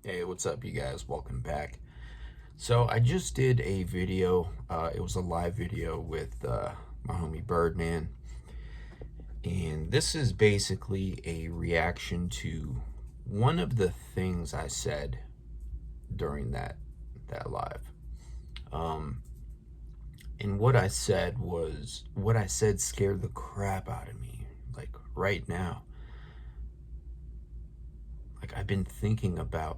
Hey, what's up, you guys? Welcome back. So I just did a video. It was a live video with my homie Birdman, and this is basically a reaction to one of the things I said during that live. Um, and what I said scared the crap out of me. Like right now, like I've been thinking about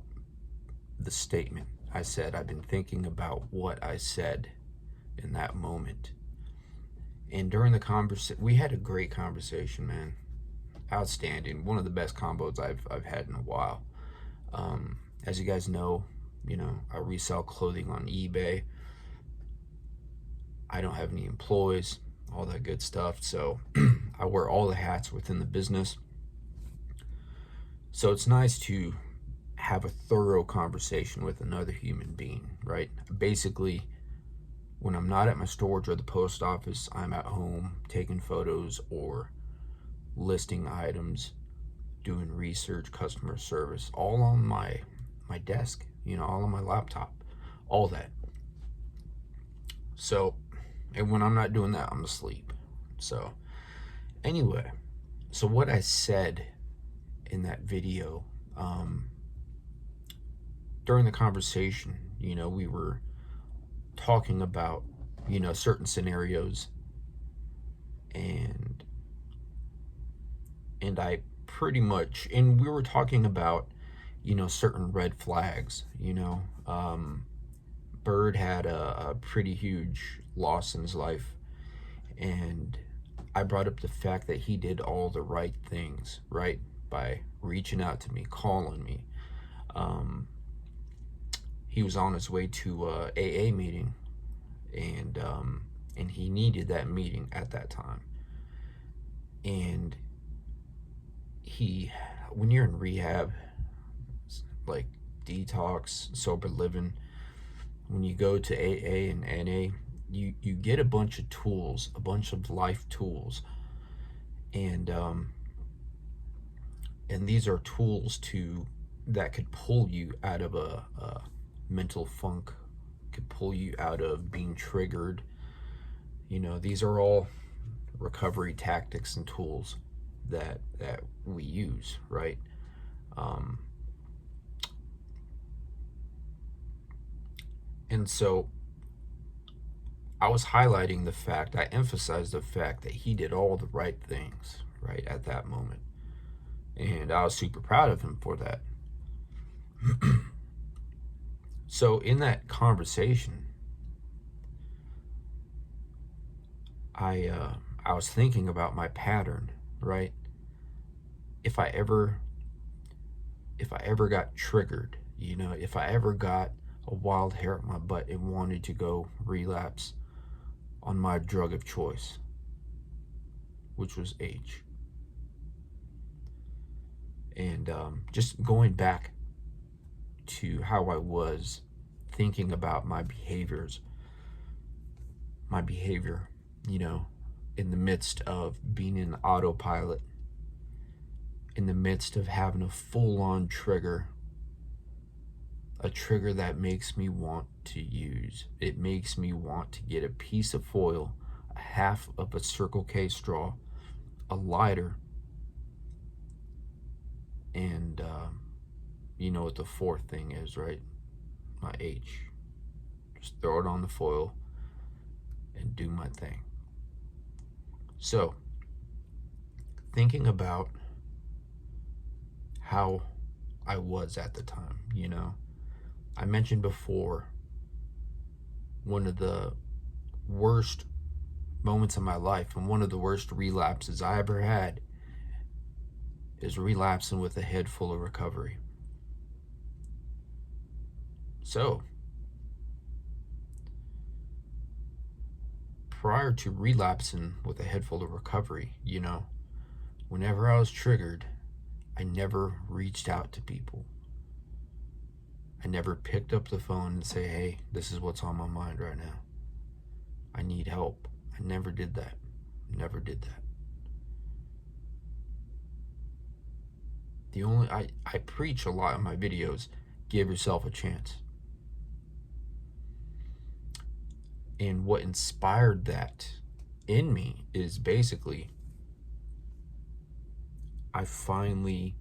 the statement I said. I've been thinking about what I said in that moment. And during the conversation, we had a great conversation, man. Outstanding. One of the best combos I've had in a while. As you guys know, I resell clothing on eBay. I don't have any employees, all that good stuff. So I wear all the hats within the business. So it's nice to have a thorough conversation with another human being, right? Basically, when I'm not at my storage or the post office, I'm at home taking photos or listing items, doing research, customer service, all on my desk, all on my laptop, all that. So, and when I'm not doing that, I'm asleep. So, anyway, so what I said in that video, during the conversation, we were talking about, certain scenarios, and I pretty much, and we were talking about, certain red flags. Bird had a pretty huge loss in his life, and I brought up the fact that he did all the right things, right, by reaching out to me, calling me. He was on his way to a AA meeting, and he needed that meeting at that time. And when you're in rehab, like detox, sober living, when you go to AA and NA, you get a bunch of tools, a bunch of life tools, and these are tools that could pull you out of a mental funk, could pull you out of being triggered. These are all recovery tactics and tools that we use, right? And so I was highlighting the fact, I emphasized the fact that he did all the right things, right, at that moment. And I was super proud of him for that. So in that conversation, I was thinking about my pattern, right? If I ever got triggered, if I ever got a wild hair at my butt and wanted to go relapse on my drug of choice, which was H. And just going back to how I was thinking about my behavior, in the midst of being in autopilot, in the midst of having a full-on trigger, a trigger that makes me want to use. It makes me want to get a piece of foil, a half of a Circle K straw, a lighter, and you know what the fourth thing is, right? My H. Just throw it on the foil and do my thing. So, thinking about how I was at the time, I mentioned before, one of the worst moments of my life and one of the worst relapses I ever had is relapsing with a head full of recovery. So, prior to relapsing with a head full of recovery, whenever I was triggered, I never reached out to people. I never picked up the phone and say, hey, this is what's on my mind right now. I need help. I never did that. Never did that. I preach a lot in my videos, Give yourself a chance. And what inspired that in me is basically I finally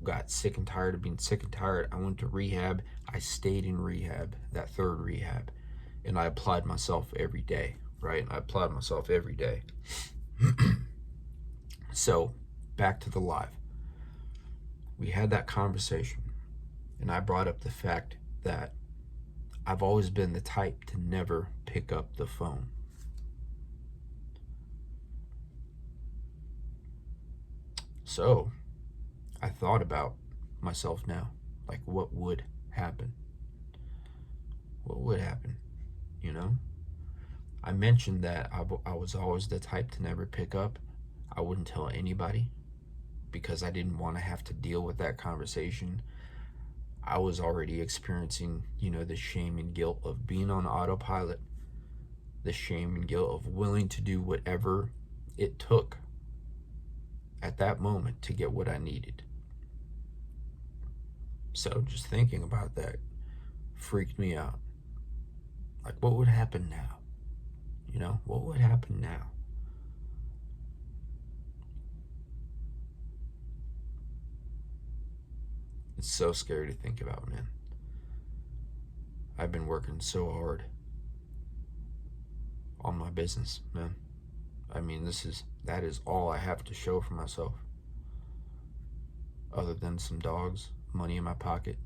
got sick and tired of being sick and tired. I went to rehab. I stayed in rehab, that third rehab, and I applied myself every day, right? I applied myself every day. So, back to the live. We had that conversation, and I brought up the fact that I've always been the type to never pick up the phone. So, I thought about myself now, like what would happen? What would happen? You know? I mentioned that I was always the type to never pick up. I wouldn't tell anybody because I didn't want to have to deal with that conversation. I was already experiencing, the shame and guilt of being on autopilot, the shame and guilt of willing to do whatever it took at that moment to get what I needed. So just thinking about that freaked me out. Like, what would happen now? What would happen now? It's so scary to think about, man. I've been working so hard on my business, man. I mean, that is all I have to show for myself. Other than some dogs, money in my pocket,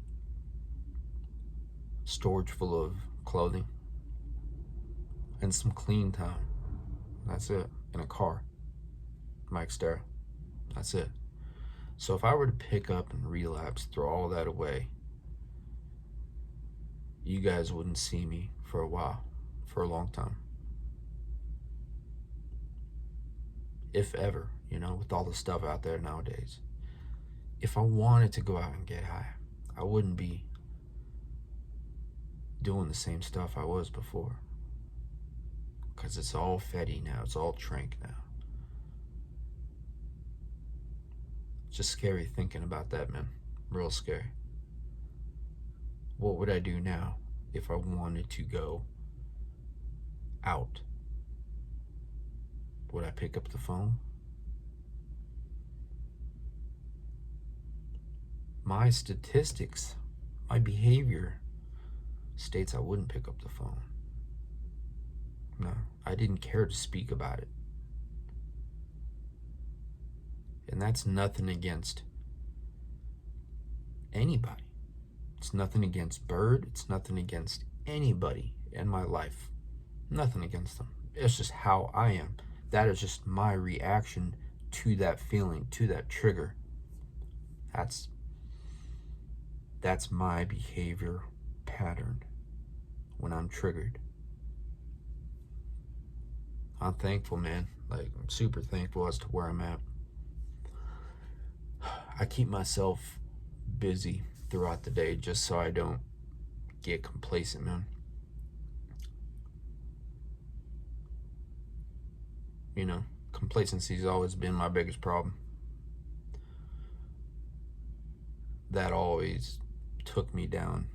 storage full of clothing, and some clean time. That's it. In a car. My Xterra. That's it. So if I were to pick up and relapse, throw all that away, you guys wouldn't see me for a while, for a long time. If ever, with all the stuff out there nowadays. If I wanted to go out and get high, I wouldn't be doing the same stuff I was before. Because it's all fetty now, it's all trank now. It's just scary thinking about that, man. Real scary. What would I do now if I wanted to go out? Would I pick up the phone? My statistics, my behavior states I wouldn't pick up the phone. No, I didn't care to speak about it. And that's nothing against anybody. It's nothing against Bird. It's nothing against anybody in my life. Nothing against them. It's just how I am. That is just my reaction to that feeling, to that trigger. That's my behavior pattern when I'm triggered. I'm thankful, man. Like, I'm super thankful as to where I'm at. I keep myself busy throughout the day just so I don't get complacent, man. Complacency's always been my biggest problem. That always took me down.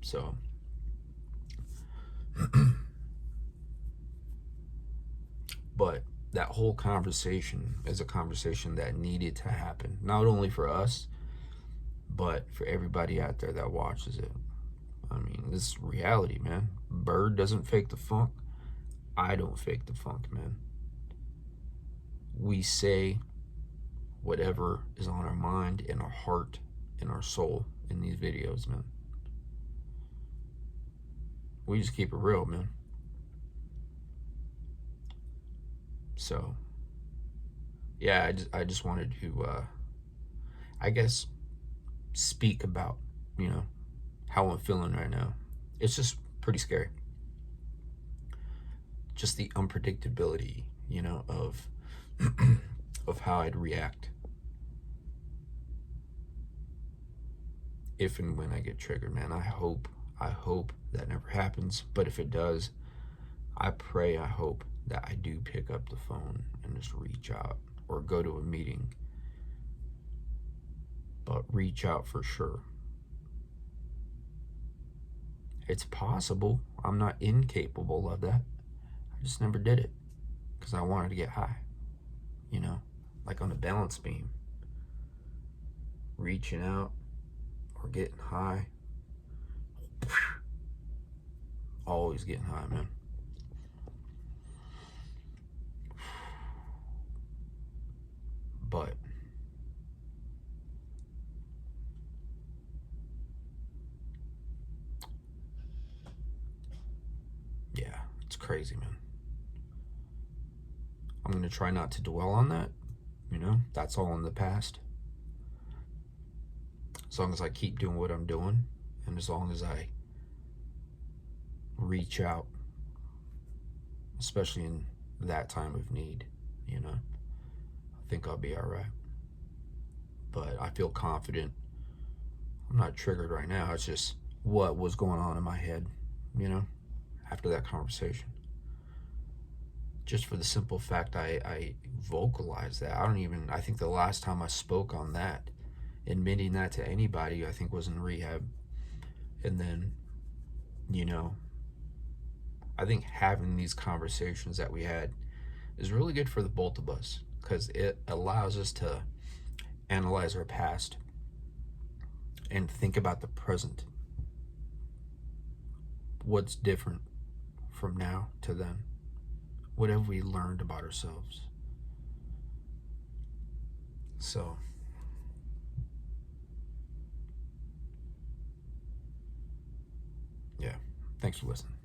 So but that whole conversation is a conversation that needed to happen, not only for us, but for everybody out there that watches it. I mean, this is reality, man. Bird doesn't fake the funk. I don't fake the funk, man. We say whatever is on our mind, in our heart, in our soul in these videos, man. We just keep it real, man. So, yeah, I just wanted to, I guess, speak about, how I'm feeling right now. It's just pretty scary. Just the unpredictability, of of how I'd react if and when I get triggered, man. I hope that never happens. But if it does, I hope that I do pick up the phone and just reach out or go to a meeting. But reach out for sure. It's possible. I'm not incapable of that. I just never did it because I wanted to get high, you know, like on a balance beam, reaching out or getting high. Always getting high, man. But yeah, it's crazy, man. I'm going to try not to dwell on that. You know, that's all in the past. As long as I keep doing what I'm doing, and as long as I reach out, especially in that time of need, you know, I think I'll be all right. But I feel confident. I'm not triggered right now. It's just what was going on in my head, you know, after that conversation. Just for the simple fact I vocalized that. I think the last time I spoke on that, admitting that to anybody, I think was in rehab. And then, you know, I think having these conversations that we had is really good for the both of us because it allows us to analyze our past and think about the present. What's different from now to then? What have we learned about ourselves? So, yeah, thanks for listening.